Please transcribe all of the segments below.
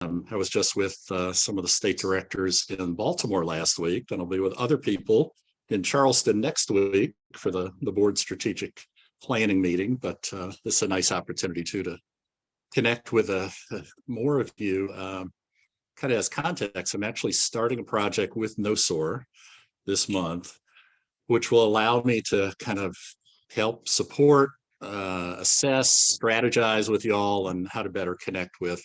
I was just with some of the state directors in Baltimore last week, and I'll be with other people in Charleston next week for the board strategic planning meeting. But this is a nice opportunity too to connect with more of you. Kind of as context, I'm actually starting a project with NOSOR this month, which will allow me to kind of help support, assess, strategize with y'all on how to better connect with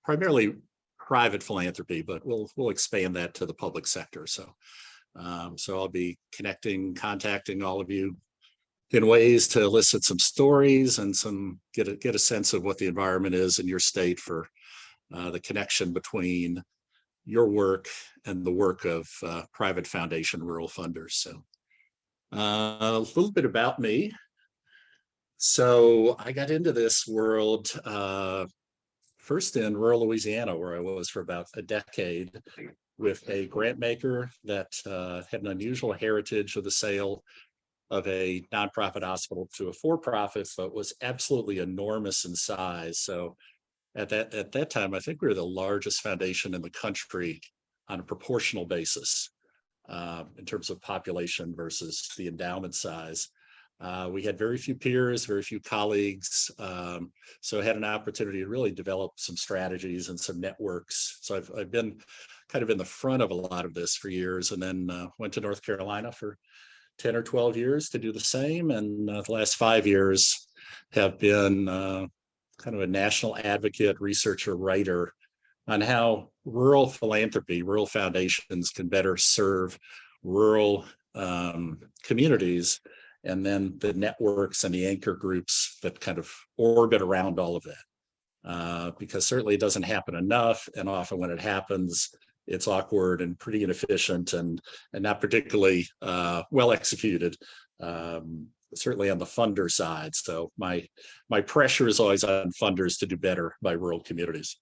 primarily private philanthropy, but we'll expand that to the public sector. So I'll be contacting all of you in ways to elicit some stories and get a sense of what the environment is in your state for the connection between your work and the work of private foundation rural funders. So a little bit about me. So I got into this world first in rural Louisiana, where I was for about a decade with a grant maker that had an unusual heritage of the sale of a nonprofit hospital to a for-profit, but was absolutely enormous in size. So at that time, I think we were the largest foundation in the country on a proportional basis in terms of population versus the endowment size. We had very few peers, very few colleagues. So I had an opportunity to really develop some strategies and some networks. So I've been kind of in the front of a lot of this for years, and then went to North Carolina for 10 or 12 years to do the same. And the last 5 years have been kind of a national advocate, researcher, writer on how rural philanthropy, rural foundations can better serve rural communities, and then the networks and the anchor groups that kind of orbit around all of that. Because certainly it doesn't happen enough, and often when it happens, it's awkward and pretty inefficient and not particularly well executed, certainly on the funder side. So my pressure is always on funders to do better by rural communities.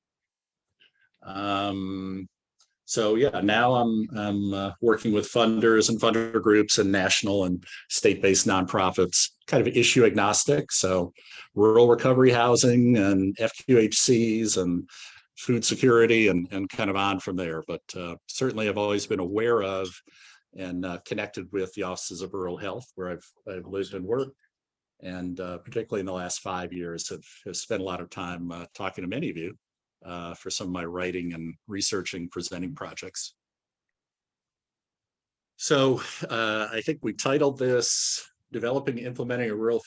So yeah, now I'm working with funders and funder groups and national and state-based nonprofits, kind of issue agnostic. So rural recovery housing and FQHCs and food security and kind of on from there. But certainly I've always been aware of and connected with the offices of rural health, where I've lived and worked, and particularly in the last 5 years have spent a lot of time talking to many of you for some of my writing and researching presenting projects. So I think we titled this Developing and Implementing a Rural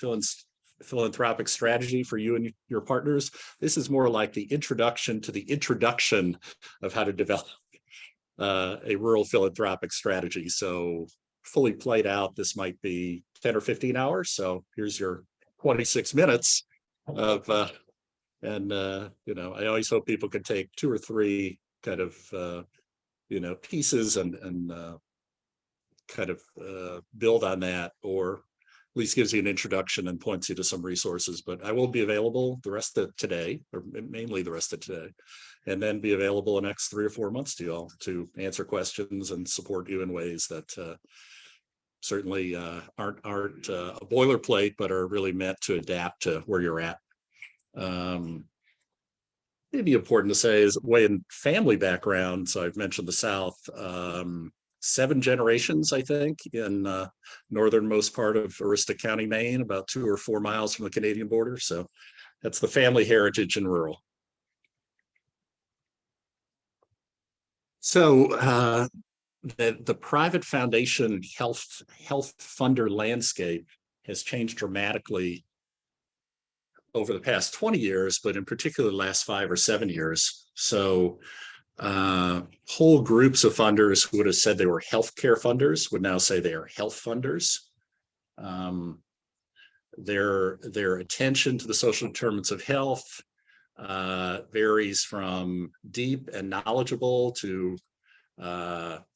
Philanthropic Strategy for You and Your Partners. This is more like the introduction to the introduction of how to develop a rural philanthropic strategy. So fully played out, this might be 10 or 15 hours. So here's your 26 minutes of, I always hope people can take 2 or 3 kind of, pieces and kind of build on that, or at least gives you an introduction and points you to some resources. But I will be available the rest of today, or mainly the rest of today, and then be available the next 3 or 4 months to you all to answer questions and support you in ways that certainly aren't a boilerplate, but are really meant to adapt to where you're at. Maybe important to say is way in family background. So I've mentioned the South. 7 generations, I think, in northernmost part of Aroostook County, Maine, about 2 or 4 miles from the Canadian border. So that's the family heritage in rural. So the private foundation health funder landscape has changed dramatically over the past 20 years, but in particular the last 5 or 7 years. So whole groups of funders who would have said they were healthcare funders would now say they are health funders. Their attention to the social determinants of health varies from deep and knowledgeable to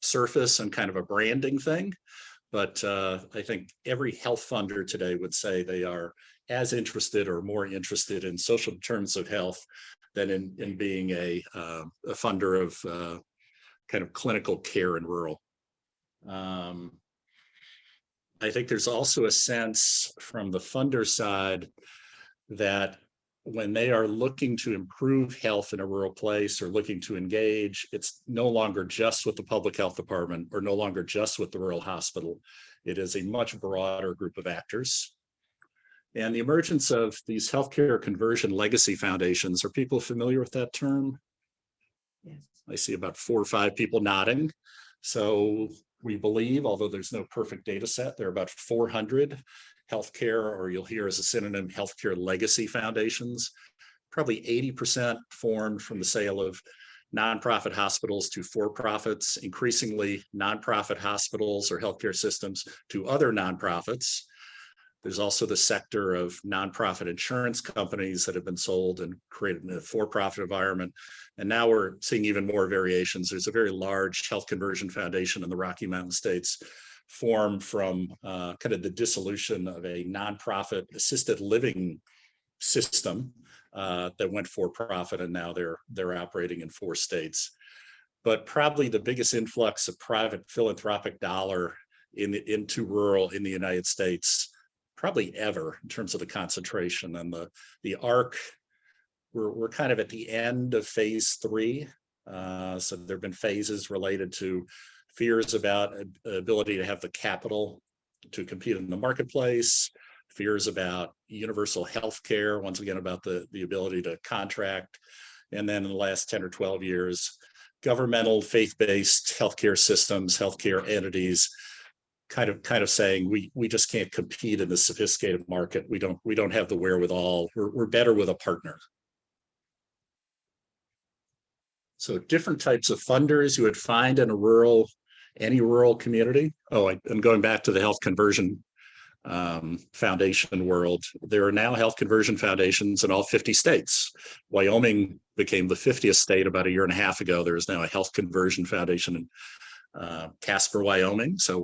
surface and kind of a branding thing. But I think every health funder today would say they are as interested or more interested in social determinants of health than in being a funder of kind of clinical care in rural. I think there's also a sense from the funder side that when they are looking to improve health in a rural place or looking to engage, it's no longer just with the public health department or no longer just with the rural hospital. It is a much broader group of actors. And the emergence of these healthcare conversion legacy foundations, are people familiar with that term? Yes. I see about 4 or 5 people nodding. So we believe, although there's no perfect data set, there are about 400 healthcare, or you'll hear as a synonym, healthcare legacy foundations. Probably 80% formed from the sale of nonprofit hospitals to for-profits, increasingly nonprofit hospitals or healthcare systems to other nonprofits. There's also the sector of nonprofit insurance companies that have been sold and created in a for-profit environment. And now we're seeing even more variations. There's a very large health conversion foundation in the Rocky Mountain states formed from kind of the dissolution of a nonprofit assisted living system that went for profit, and now they're operating in 4 states. But probably the biggest influx of private philanthropic dollar into rural in the United States probably ever, in terms of the concentration and the arc. We're kind of at the end of phase 3. So there have been phases related to fears about ability to have the capital to compete in the marketplace, fears about universal health care, once again about the ability to contract. And then in the last 10 or 12 years, governmental faith-based healthcare systems, healthcare entities, kind of saying we just can't compete in this sophisticated market. We don't have the wherewithal. We're better with a partner. So different types of funders you would find in any rural community. Oh, I'm going back to the health conversion foundation world. There are now health conversion foundations in all 50 states. Wyoming became the 50th state about 1.5 years ago. There is now a health conversion foundation in Casper, Wyoming. So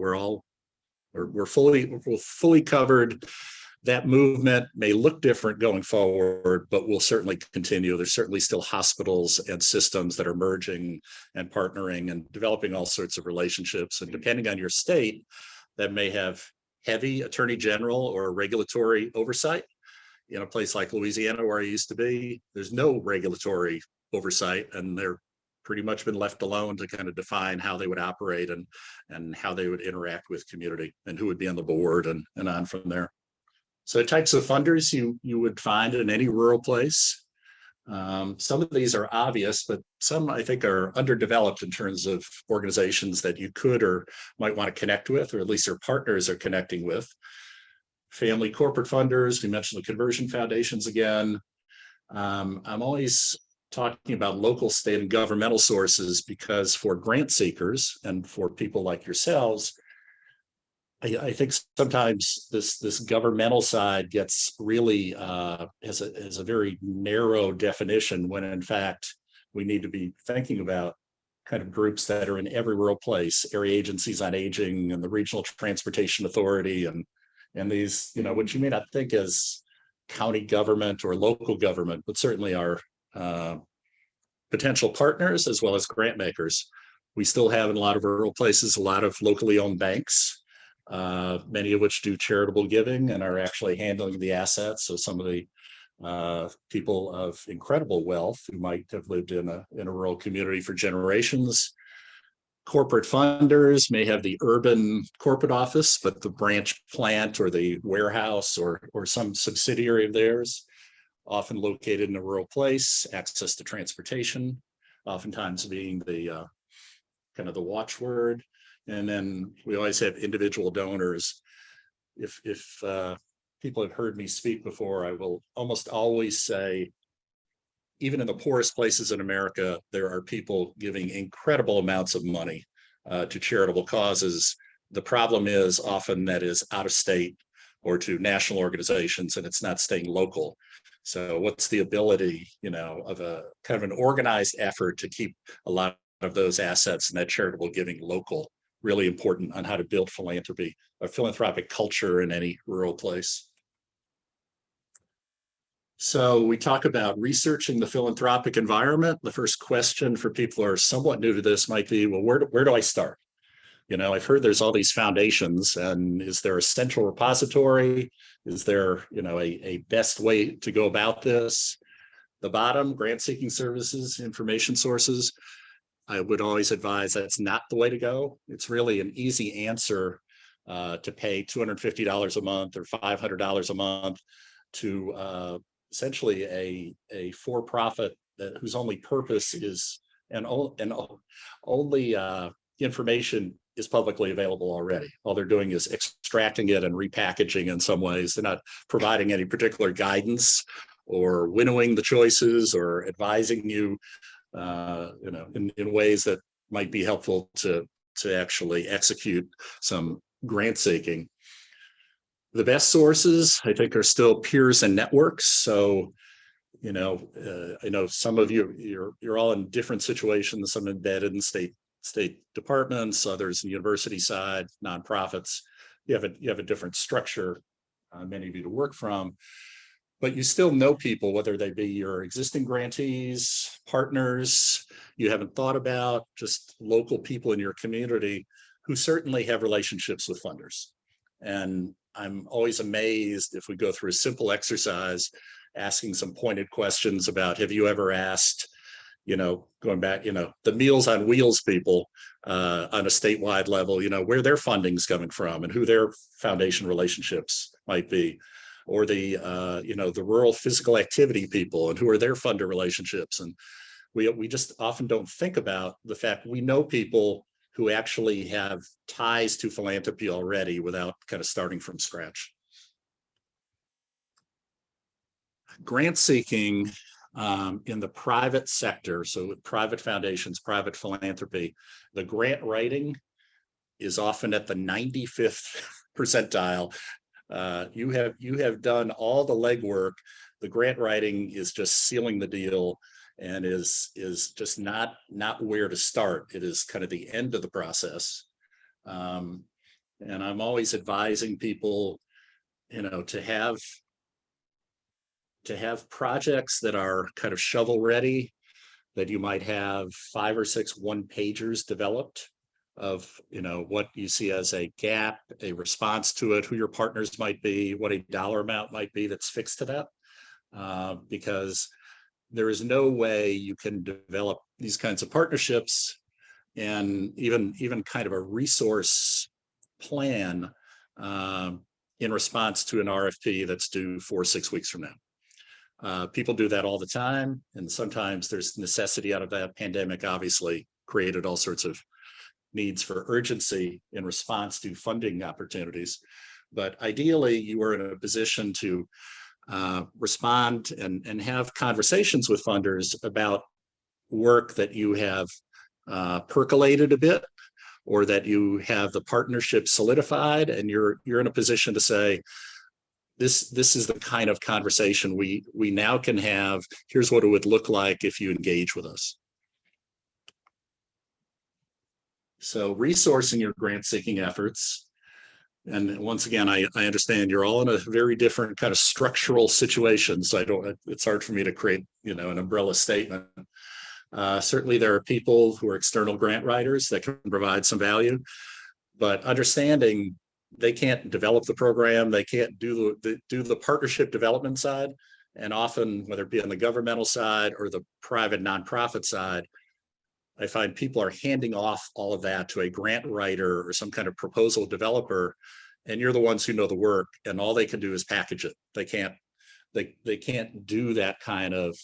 we're fully covered. That movement may look different going forward, but will certainly continue. There's certainly still hospitals and systems that are merging and partnering and developing all sorts of relationships. And depending on your state, that may have heavy attorney general or regulatory oversight. In a place like Louisiana, where I used to be, there's no regulatory oversight, and they're pretty much been left alone to kind of define how they would operate and how they would interact with community and who would be on the board and on from there. So the types of funders you would find in any rural place. Some of these are obvious, but some I think are underdeveloped in terms of organizations that you could or might want to connect with, or at least their partners are connecting with. Family corporate funders, we mentioned the conversion foundations again. I'm always talking about local, state, and governmental sources, because for grant seekers and for people like yourselves, I think sometimes this governmental side gets really has a very narrow definition, when in fact we need to be thinking about kind of groups that are in every rural place, area agencies on aging and the Regional Transportation Authority, and these, what you may not think as county government or local government, but certainly are potential partners as well as grant makers. We still have in a lot of rural places a lot of locally owned banks, many of which do charitable giving and are actually handling the assets. So some of the people of incredible wealth who might have lived in a rural community for generations. Corporate funders may have the urban corporate office, but the branch plant or the warehouse or some subsidiary of theirs, often located in a rural place, access to transportation, oftentimes being the kind of the watchword. And then we always have individual donors. If people have heard me speak before, I will almost always say, even in the poorest places in America, there are people giving incredible amounts of money to charitable causes. The problem is often that is out of state or to national organizations, and it's not staying local. So what's the ability, of a kind of an organized effort to keep a lot of those assets and that charitable giving local? Really important on how to build philanthropy, a philanthropic culture in any rural place. So we talk about researching the philanthropic environment. The first question for people who are somewhat new to this might be, well, where do I start? I've heard there's all these foundations, and is there a central repository? Is there, a best way to go about this? The bottom, grant seeking services, information sources, I would always advise that's not the way to go. It's really an easy answer to pay $250 a month or $500 a month to essentially a for-profit whose only purpose is and only information is publicly available already. All they're doing is extracting it and repackaging in some ways. They're not providing any particular guidance or winnowing the choices or advising you, in ways that might be helpful to actually execute some grant seeking. The best sources, I think, are still peers and networks. So, I know some of you're all in different situations. Some embedded in state departments, others in the university side, nonprofits. You have a different structure, many of you to work from, but you still know people, whether they be your existing grantees, partners you haven't thought about, just local people in your community who certainly have relationships with funders. And I'm always amazed if we go through a simple exercise, asking some pointed questions about, have you ever asked, going back, the Meals on Wheels people on a statewide level, where their funding's coming from and who their foundation relationships might be, or the rural physical activity people and who are their funder relationships. And we just often don't think about the fact we know people who actually have ties to philanthropy already without kind of starting from scratch. Grant seeking in the private sector, so private foundations, private philanthropy, the grant writing is often at the 95th percentile. You have done all the legwork. The grant writing is just sealing the deal and is just not where to start. It is kind of the end of the process. And I'm always advising people, to have projects that are kind of shovel ready, that you might have 5 or 6 one-pagers developed of, what you see as a gap, a response to it, who your partners might be, what a dollar amount might be that's fixed to that. Because there is no way you can develop these kinds of partnerships and even kind of a resource plan in response to an RFP that's due 4 or 6 weeks from now. People do that all the time, and sometimes there's necessity out of that. Pandemic obviously created all sorts of needs for urgency in response to funding opportunities. But ideally, you are in a position to respond and have conversations with funders about work that you have percolated a bit, or that you have the partnership solidified, and you're in a position to say, this is the kind of conversation we now can have. Here's what it would look like if you engage with us. So resourcing your grant seeking efforts. And once again, I understand you're all in a very different kind of structural situation. So it's hard for me to create, an umbrella statement. Certainly there are people who are external grant writers that can provide some value, but understanding they can't develop the program, they can't do the partnership development side. And often, whether it be on the governmental side or the private nonprofit side, I find people are handing off all of that to a grant writer or some kind of proposal developer, and you're the ones who know the work, and all they can do is package it. They can't do that kind of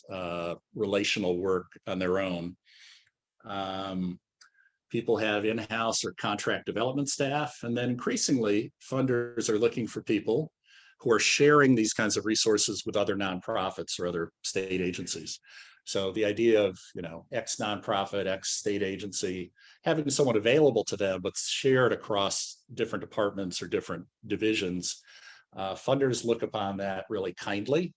relational work on their own. People have in-house or contract development staff, and then increasingly funders are looking for people who are sharing these kinds of resources with other nonprofits or other state agencies. So the idea of, X nonprofit, X state agency, having someone available to them, but shared across different departments or different divisions, funders look upon that really kindly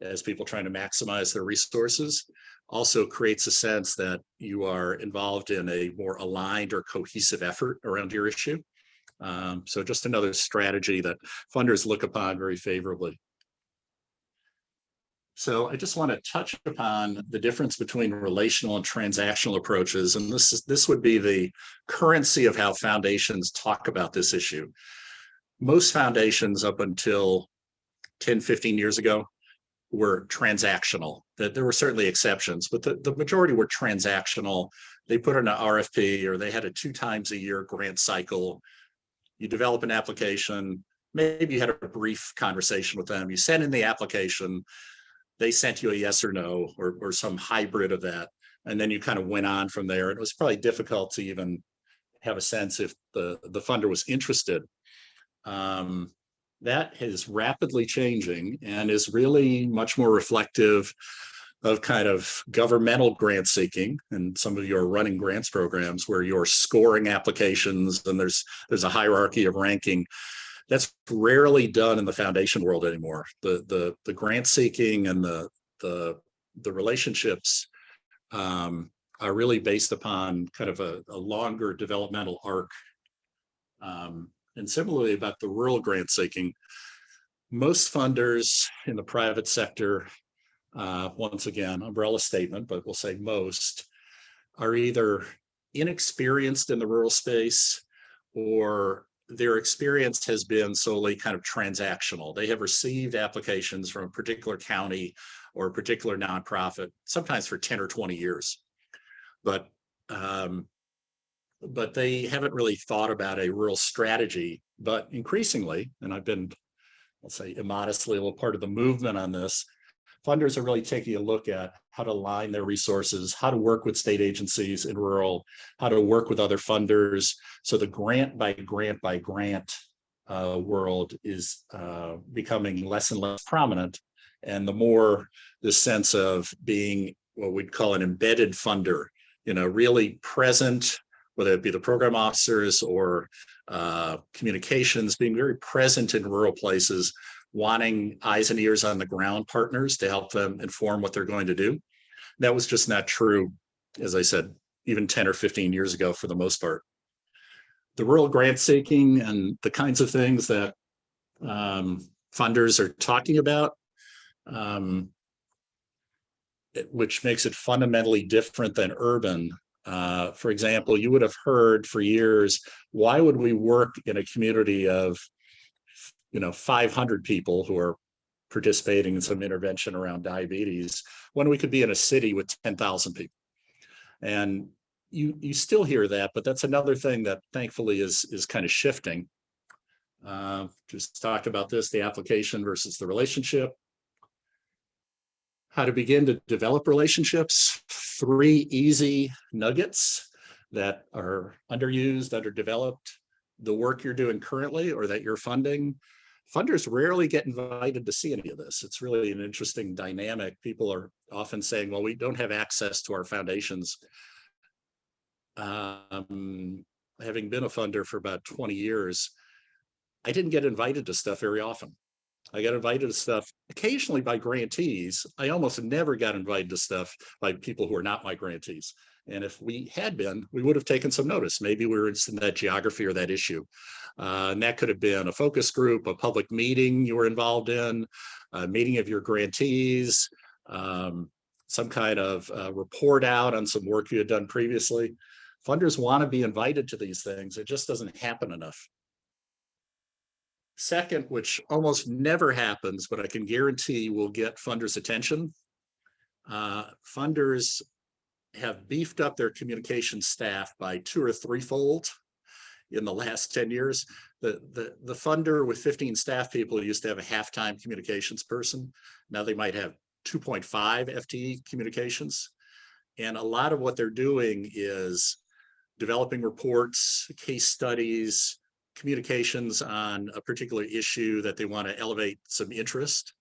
as people trying to maximize their resources. Also creates a sense that you are involved in a more aligned or cohesive effort around your issue. So just another strategy that funders look upon very favorably. So I just want to touch upon the difference between relational and transactional approaches. And this would be the currency of how foundations talk about this issue. Most foundations up until 10, 15 years ago were transactional. That there were certainly exceptions, but the majority were transactional. They put in an RFP or they had a 2 times a year grant cycle. You develop an application, maybe you had a brief conversation with them, you sent in the application, they sent you a yes or no, or some hybrid of that. And then you kind of went on from there. It was probably difficult to even have a sense if the funder was interested. That is rapidly changing and is really much more reflective of kind of governmental grant seeking. And some of you are running grants programs where you're scoring applications and there's a hierarchy of ranking. That's rarely done in the foundation world anymore. The grant seeking and the relationships are really based upon kind of a longer developmental arc. And similarly about the rural grant seeking, most funders in the private sector, once again, umbrella statement, but we'll say most, are either inexperienced in the rural space or their experience has been solely kind of transactional. They have received applications from a particular county or a particular nonprofit, sometimes for 10 or 20 years. But they haven't really thought about a rural strategy. But increasingly, and I've been, I'll say immodestly, a little part of the movement on this, funders are really taking a look at how to align their resources, how to work with state agencies in rural, how to work with other funders. So the grant by grant world is becoming less and less prominent. And the more this sense of being what we'd call an embedded funder, really present, whether it be the program officers or communications, being very present in rural places, wanting eyes and ears on the ground partners to help them inform what they're going to do. That was just not true, as I said, even 10 or 15 years ago for the most part. The rural grant seeking and the kinds of things that funders are talking about, which makes it fundamentally different than urban. For example, you would have heard for years, why would we work in a community of 500 people who are participating in some intervention around diabetes when we could be in a city with 10,000 people? And you still hear that, but that's another thing that thankfully is kind of shifting. Just talked about this, the application versus the relationship. How to begin to develop relationships. 3 easy nuggets that are underused, underdeveloped. The work you're doing currently or that you're funding. Funders rarely get invited to see any of this. It's really an interesting dynamic. People are often saying, well, we don't have access to our foundations. Having been a funder for about 20 years, I didn't get invited to stuff very often. I got invited to stuff occasionally by grantees. I almost never got invited to stuff by people who are not my grantees. And if we had been, we would have taken some notice. Maybe we were in that geography or that issue. And that could have been a focus group, a public meeting you were involved in, a meeting of your grantees, some kind of report out on some work you had done previously. Funders want to be invited to these things. It just doesn't happen enough. Second, which almost never happens, but I can guarantee will get funders' attention. Funders have beefed up their communication staff by 2 or 3-fold in the last 10 years. The funder with 15 staff people used to have a half-time communications person. Now they might have 2.5 FTE communications. And a lot of what they're doing is developing reports, case studies, communications on a particular issue that they want to elevate some interest.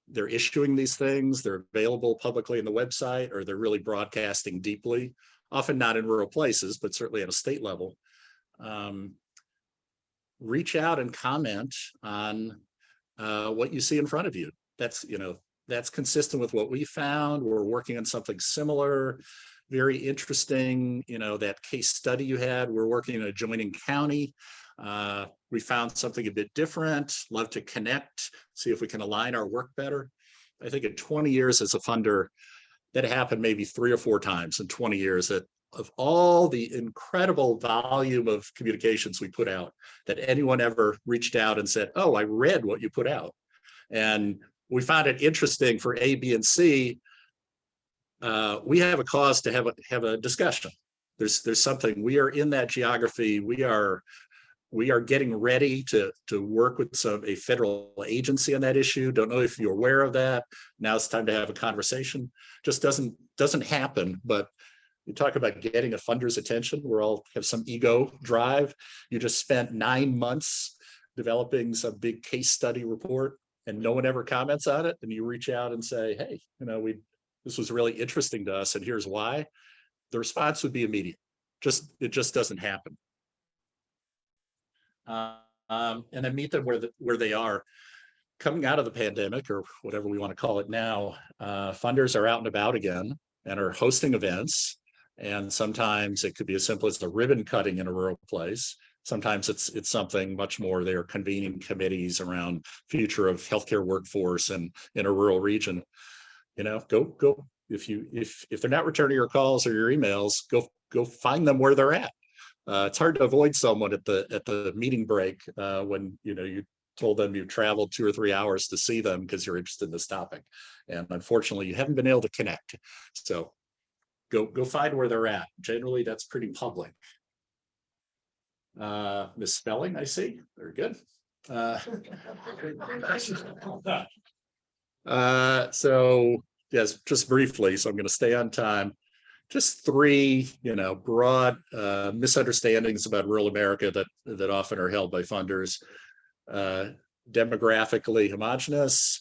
They're issuing these things, they're available publicly on the website, or they're really broadcasting deeply, often not in rural places, but certainly at a state level. Reach out and comment on what you see in front of you. That's consistent with what we found. We're working on something similar. Very interesting, that case study you had. We're working in an adjoining county We found something a bit different, love to connect, see if we can align our work better. I think in 20 years as a funder, that happened maybe 3 or 4 times in 20 years, that of all the incredible volume of communications we put out, that anyone ever reached out and said, oh, I read what you put out. And we found it interesting for A, B, and C. We have a cause to have a discussion. There's something, we are in that geography. We are getting ready to work with a federal agency on that issue. Don't know if you're aware of that. Now it's time to have a conversation. Just doesn't happen. But you talk about getting a funder's attention. We all have some ego drive. You just spent 9 months developing some big case study report, and no one ever comments on it. And you reach out and say, "Hey, this was really interesting to us, and here's why." The response would be immediate. It just doesn't happen. And then meet them where they are. Coming out of the pandemic, or whatever we want to call it now, funders are out and about again and are hosting events. And sometimes it could be as simple as a ribbon cutting in a rural place. Sometimes it's something much more. They're convening committees around future of healthcare workforce and in a rural region. Go if they're not returning your calls or your emails, go find them where they're at. It's hard to avoid someone at the meeting break when you told them you traveled 2 or 3 hours to see them because you're interested in this topic, and unfortunately you haven't been able to connect. So go find where they're at. Generally, that's pretty public. Misspelling, I see. Very good. So yes, just briefly. So I'm going to stay on time. Just 3, broad misunderstandings about rural America that often are held by funders. Demographically homogenous.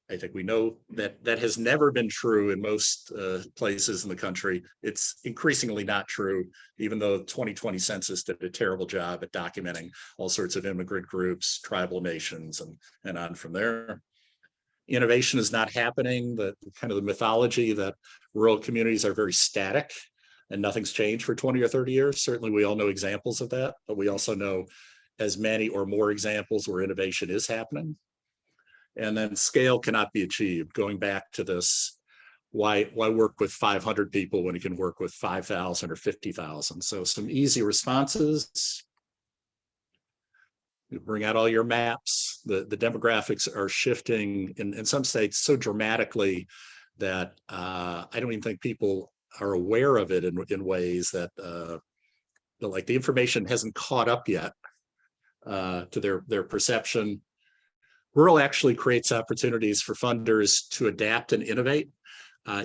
I think we know that has never been true in most places in the country. It's increasingly not true, even though the 2020 census did a terrible job at documenting all sorts of immigrant groups, tribal nations, and on from there. Innovation is not happening. The kind of the mythology that rural communities are very static and nothing's changed for 20 or 30 years. Certainly we all know examples of that, but we also know as many or more examples where innovation is happening. And then scale cannot be achieved. Going back to this, why work with 500 people when you can work with 5,000 or 50,000? So some easy responses. You bring out all your maps. The demographics are shifting in some states so dramatically that I don't even think people are aware of it in ways that like the information hasn't caught up yet to their perception. Rural actually creates opportunities for funders to adapt and innovate.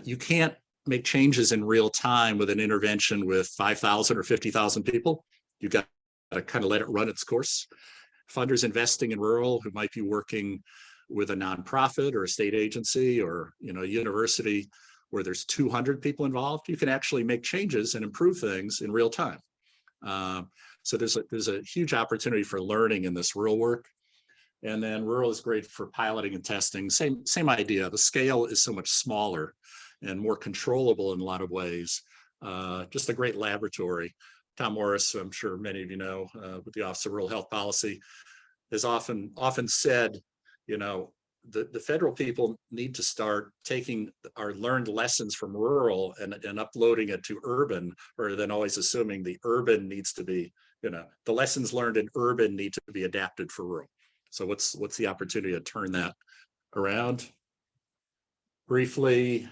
You can't make changes in real time with an intervention with 5,000 or 50,000 people. You've got to kind of let it run its course. Funders investing in rural who might be working with a nonprofit or a state agency or a university where there's 200 people involved, you can actually make changes and improve things in real time. So there's a huge opportunity for learning in this rural work. And then rural is great for piloting and testing. Same idea. The scale is so much smaller and more controllable in a lot of ways. Just a great laboratory. Tom Morris, I'm sure many of you know, with the Office of Rural Health Policy, has often said, the federal people need to start taking our learned lessons from rural and uploading it to urban, rather than always assuming the urban needs to be, the lessons learned in urban need to be adapted for rural. So what's the opportunity to turn that around? Briefly,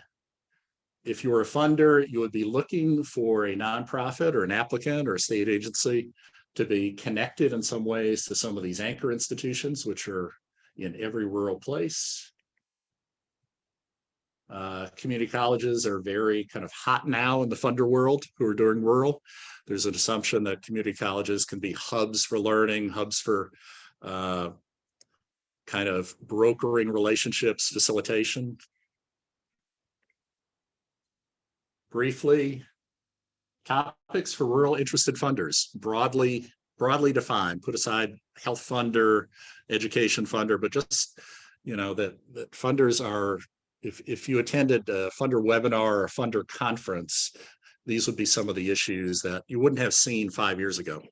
if you're a funder, you would be looking for a nonprofit or an applicant or a state agency to be connected in some ways to some of these anchor institutions, which are in every rural place. Community colleges are very kind of hot now in the funder world who are doing rural. There's an assumption that community colleges can be hubs for learning, hubs for kind of brokering relationships, facilitation. Briefly, topics for rural interested funders, broadly defined. Put aside health funder, education funder, but just that funders are. If you attended a funder webinar or a funder conference, these would be some of the issues that you wouldn't have seen 5 years ago.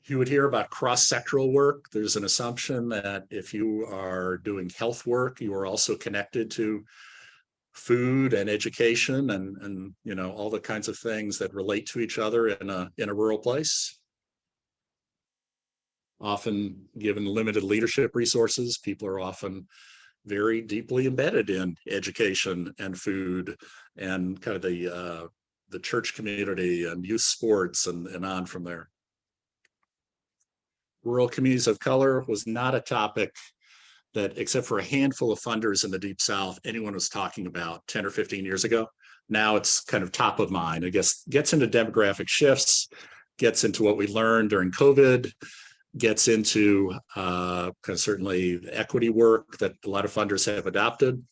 You would hear about cross-sectoral work. There's an assumption that if you are doing health work, you are also connected to food and education and all the kinds of things that relate to each other in a rural place. Often given limited leadership resources, people are often very deeply embedded in education and food and kind of the church community and youth sports and on from there. Rural communities of color was not a topic that, except for a handful of funders in the Deep South, anyone was talking about 10 or 15 years ago. Now it's kind of top of mind. I guess gets into demographic shifts, gets into what we learned during COVID, gets into kind of certainly the equity work that a lot of funders have adopted.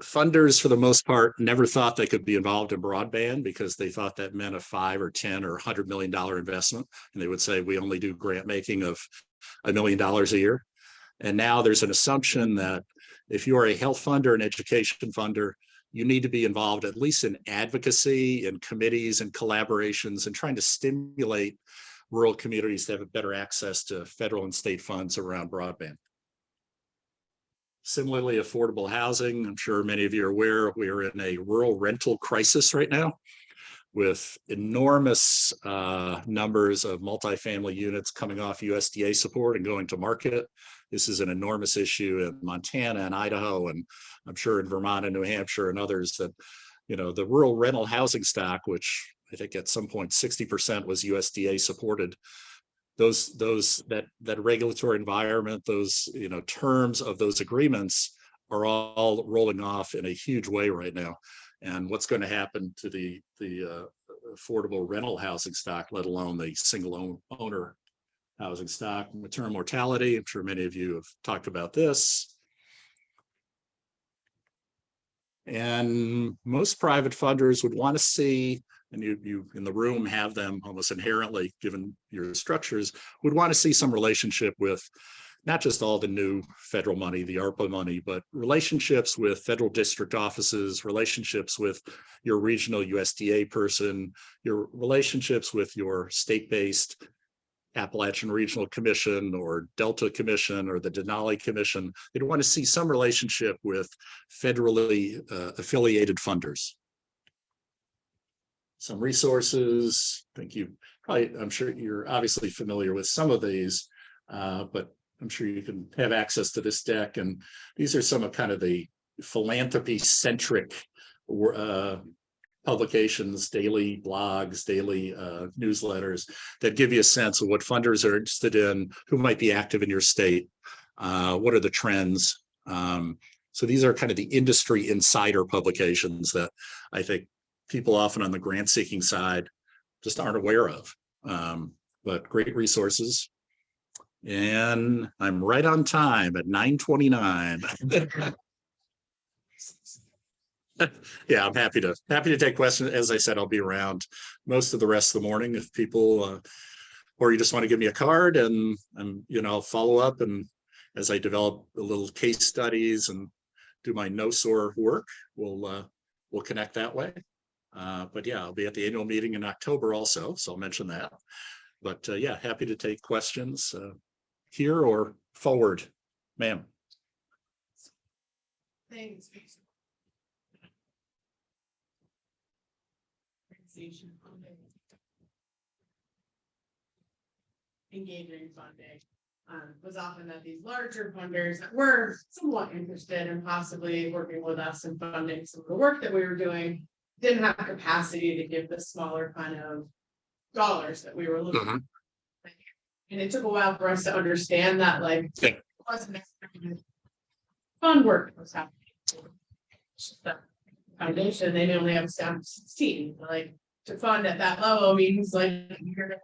Funders, for the most part, never thought they could be involved in broadband because they thought that meant a 5 or 10 or $100 million investment. And they would say, we only do grant making of $1 million a year. And now there's an assumption that if you are a health funder, an education funder, you need to be involved at least in advocacy, in committees and collaborations, and trying to stimulate rural communities to have better access to federal and state funds around broadband. Similarly, affordable housing. I'm sure many of you are aware we are in a rural rental crisis right now with enormous numbers of multifamily units coming off USDA support and going to market. This is an enormous issue in Montana and Idaho, and I'm sure in Vermont and New Hampshire and others that, the rural rental housing stock, which I think at some point 60% was USDA supported, that regulatory environment, those terms of those agreements are all rolling off in a huge way right now. And what's going to happen to the affordable rental housing stock, let alone the single owner housing stock? Maternal mortality, I'm sure many of you have talked about this. And most private funders would want to see, and you in the room have them almost inherently, given your structures, would want to see some relationship with not just all the new federal money, the ARPA money, but relationships with federal district offices, relationships with your regional USDA person, your relationships with your state-based Appalachian Regional Commission or Delta Commission or the Denali Commission. They'd want to see some relationship with federally affiliated funders. Some resources. I'm sure you're obviously familiar with some of these, but I'm sure you can have access to this deck. And these are some of kind of the philanthropy-centric publications, daily blogs, daily newsletters that give you a sense of what funders are interested in, who might be active in your state, what are the trends. So these are kind of the industry insider publications that I think people often on the grant seeking side just aren't aware of, but great resources. And I'm right on time at 9:29. Yeah, I'm happy to take questions. As I said, I'll be around most of the rest of the morning if people, or you just want to give me a card and I'll follow up. And as I develop the little case studies and do my no-SOAR work, we'll connect that way. But yeah, I'll be at the annual meeting in October also, so I'll mention that. But yeah, happy to take questions here or forward, ma'am. Thanks. Engaging funding was often that these larger funders that were somewhat interested in possibly working with us and funding some of the work that we were doing didn't have capacity to give the smaller kind of dollars that we were looking for. And it took a while for us to understand that, like, it wasn't fund work that was happening. The foundation, they only have staff of 16. Like, to fund at that level means like you're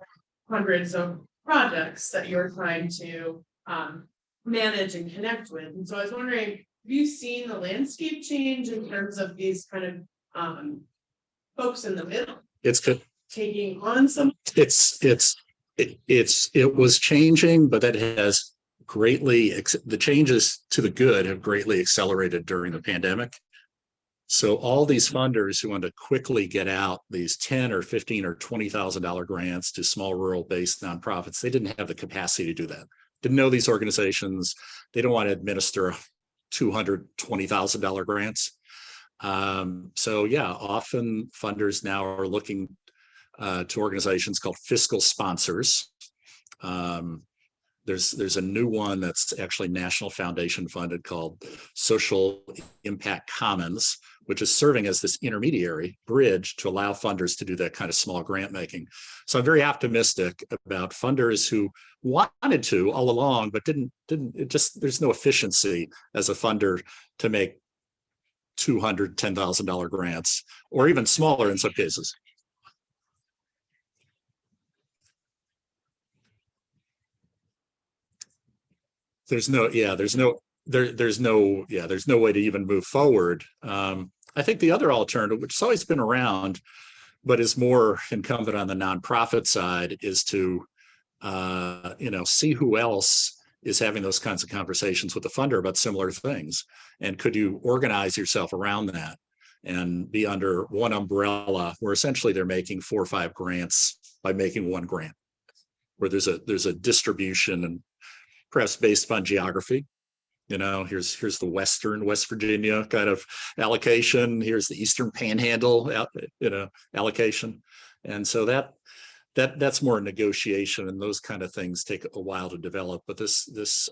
hundreds of projects that you're trying to manage and connect with. And so I was wondering, have you seen the landscape change in terms of these kind of folks in the middle? It's good. Taking on some. It was changing, but that has greatly, the changes to the good have greatly accelerated during the pandemic. So all these funders who want to quickly get out these 10 or 15 or $20,000 grants to small rural-based nonprofits, they didn't have the capacity to do that. Didn't know these organizations. They don't want to administer $220,000 grants. So yeah, often funders now are looking to organizations called fiscal sponsors. There's a new one that's actually National Foundation funded called Social Impact Commons, which is serving as this intermediary bridge to allow funders to do that kind of small grant making. So I'm very optimistic about funders who wanted to all along, but didn't, it just, there's no efficiency as a funder to make $210,000 grants, or even smaller in some cases. There's no way to even move forward. I think the other alternative, which has always been around, but is more incumbent on the nonprofit side, is to see who else is having those kinds of conversations with the funder about similar things, and could you organize yourself around that and be under one umbrella where essentially they're making 4 or 5 grants by making one grant, where there's a distribution and perhaps based on geography. Here's the Western West Virginia kind of allocation. Here's the Eastern Panhandle, allocation. And so that's more negotiation, and those kind of things take a while to develop. But this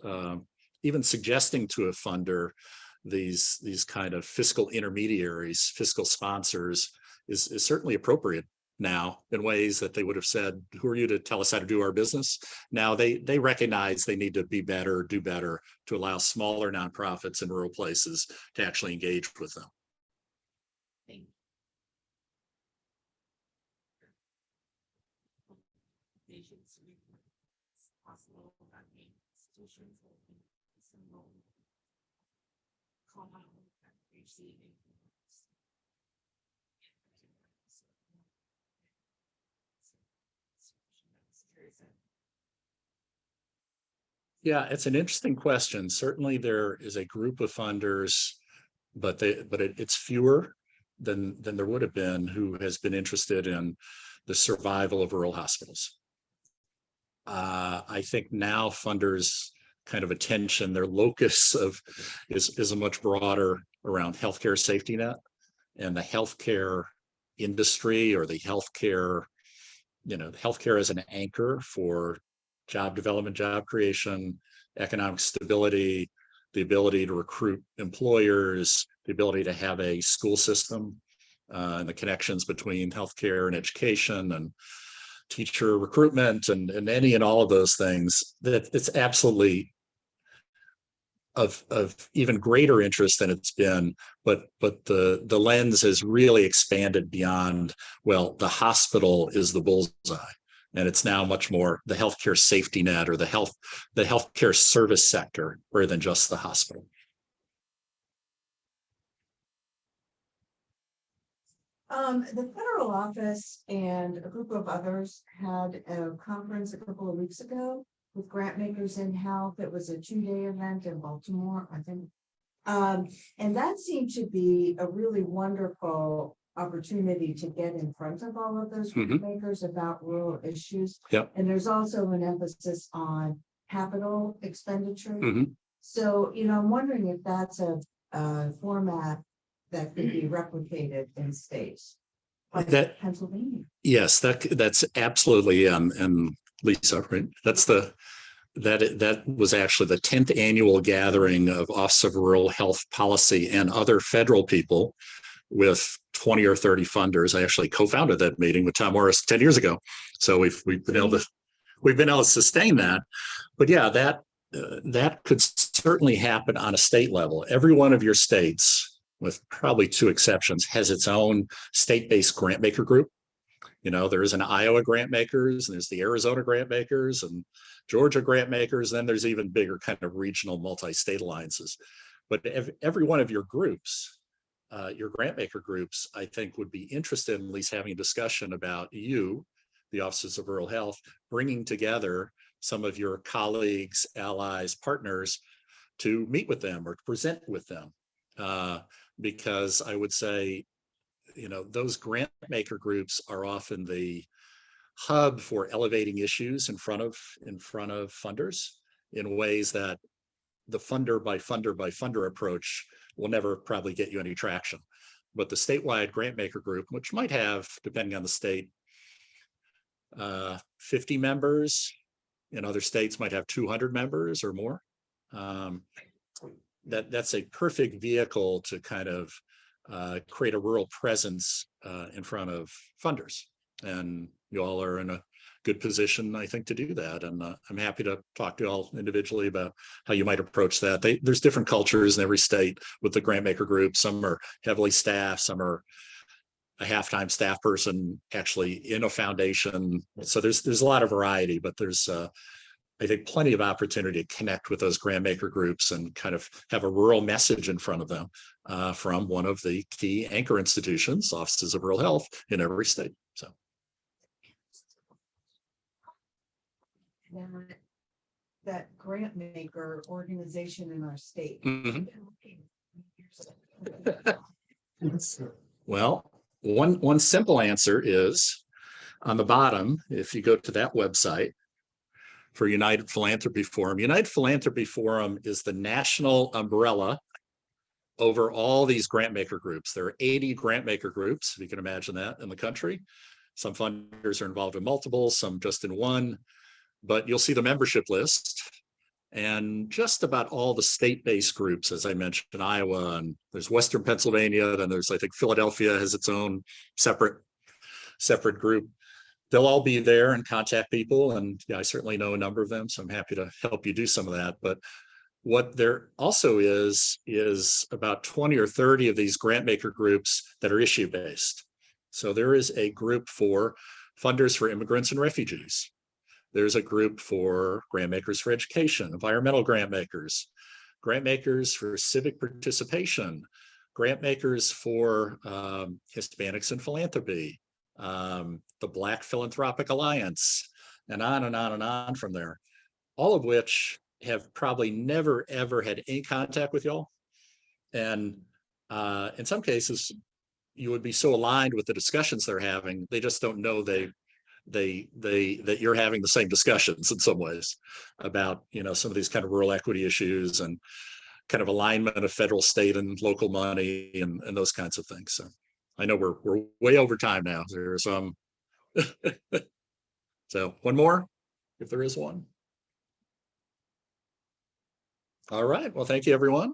even suggesting to a funder these kind of fiscal intermediaries, fiscal sponsors, is certainly appropriate now in ways that they would have said, who are you to tell us how to do our business? Now they recognize they need to be better, do better, to allow smaller nonprofits in rural places to actually engage with them. Yeah, it's an interesting question. Certainly there is a group of funders, but it's fewer than there would have been, who has been interested in the survival of rural hospitals. I think now funders kind of attention, their locus is a much broader around healthcare safety net and the healthcare industry, or the healthcare as an anchor for job development, job creation, economic stability, the ability to recruit employers, the ability to have a school system, and the connections between healthcare and education and teacher recruitment and any and all of those things. That it's absolutely of even greater interest than it's been, but the lens has really expanded beyond, well, the hospital is the bullseye, and it's now much more the healthcare safety net, or the healthcare service sector, rather than just the hospital. The federal office and a group of others had a conference a couple of weeks ago with grant makers in health. It was a 2-day event in Baltimore, I think. And that seemed to be a really wonderful opportunity to get in front of all of those grant makers about rural issues. Yep. And there's also an emphasis on capital expenditure. So, I'm wondering if that's a format that could be replicated in states like Pennsylvania. Yes, that's absolutely, and Lisa, right? That was actually the 10th annual gathering of Office of Rural Health Policy and other federal people, with 20 or 30 funders. I actually co-founded that meeting with Tom Morris 10 years ago. So we've been able to sustain that. But yeah, that could certainly happen on a state level. Every one of your states, with probably 2 exceptions, has its own state-based grant maker group. There is an Iowa grant makers, and there's the Arizona grant makers, and Georgia grant makers. Then there's even bigger kind of regional multi-state alliances. But every one of your groups, your grant maker groups, I think would be interested in at least having a discussion about you, the Offices of Rural Health, bringing together some of your colleagues, allies, partners, to meet with them or to present with them. because I would say, you know, those grant maker groups are often the hub for elevating issues in front of funders in ways that the funder by funder by funder approach will never probably get you any traction. But the statewide grant maker group, which might have, depending on the state, 50 members, in other states might have 200 members or more. That's a perfect vehicle to kind of create a rural presence in front of funders. And you all are in a good position, I think, to do that. And I'm happy to talk to you all individually about how you might approach that. There's different cultures in every state with the grant maker group. Some are heavily staffed, some are a half-time staff person actually in a foundation. So there's a lot of variety, but there's I think plenty of opportunity to connect with those grant maker groups and kind of have a rural message in front of them from one of the key anchor institutions, offices of rural health in every state. So. That grant maker organization in our state. Mm-hmm. Well, one simple answer is on the bottom, if you go to that website for United Philanthropy Forum. United Philanthropy Forum is the national umbrella over all these grant maker groups. There are 80 grant maker groups, if you can imagine that, in the country. Some funders are involved in multiple, some just in one, but you'll see the membership list. And just about all the state-based groups, as I mentioned, Iowa, and there's Western Pennsylvania, then there's, I think, Philadelphia has its own separate group. They'll all be there and contact people. And yeah, I certainly know a number of them, so I'm happy to help you do some of that. But what there also is about 20 or 30 of these grant maker groups that are issue-based. So there is a group for funders for immigrants and refugees. There's a group for grant makers for education, environmental grant makers for civic participation, grant makers for Hispanics in philanthropy, the Black Philanthropic Alliance, and on and on and on from there, all of which have probably never, ever had any contact with y'all. And in some cases, you would be so aligned with the discussions they're having, they just don't know that you're having the same discussions in some ways about, you know, some of these kind of rural equity issues and kind of alignment of federal, state, and local money and those kinds of things. So I know we're way over time now. There's some. So one more, if there is one. All right. Well, thank you, everyone.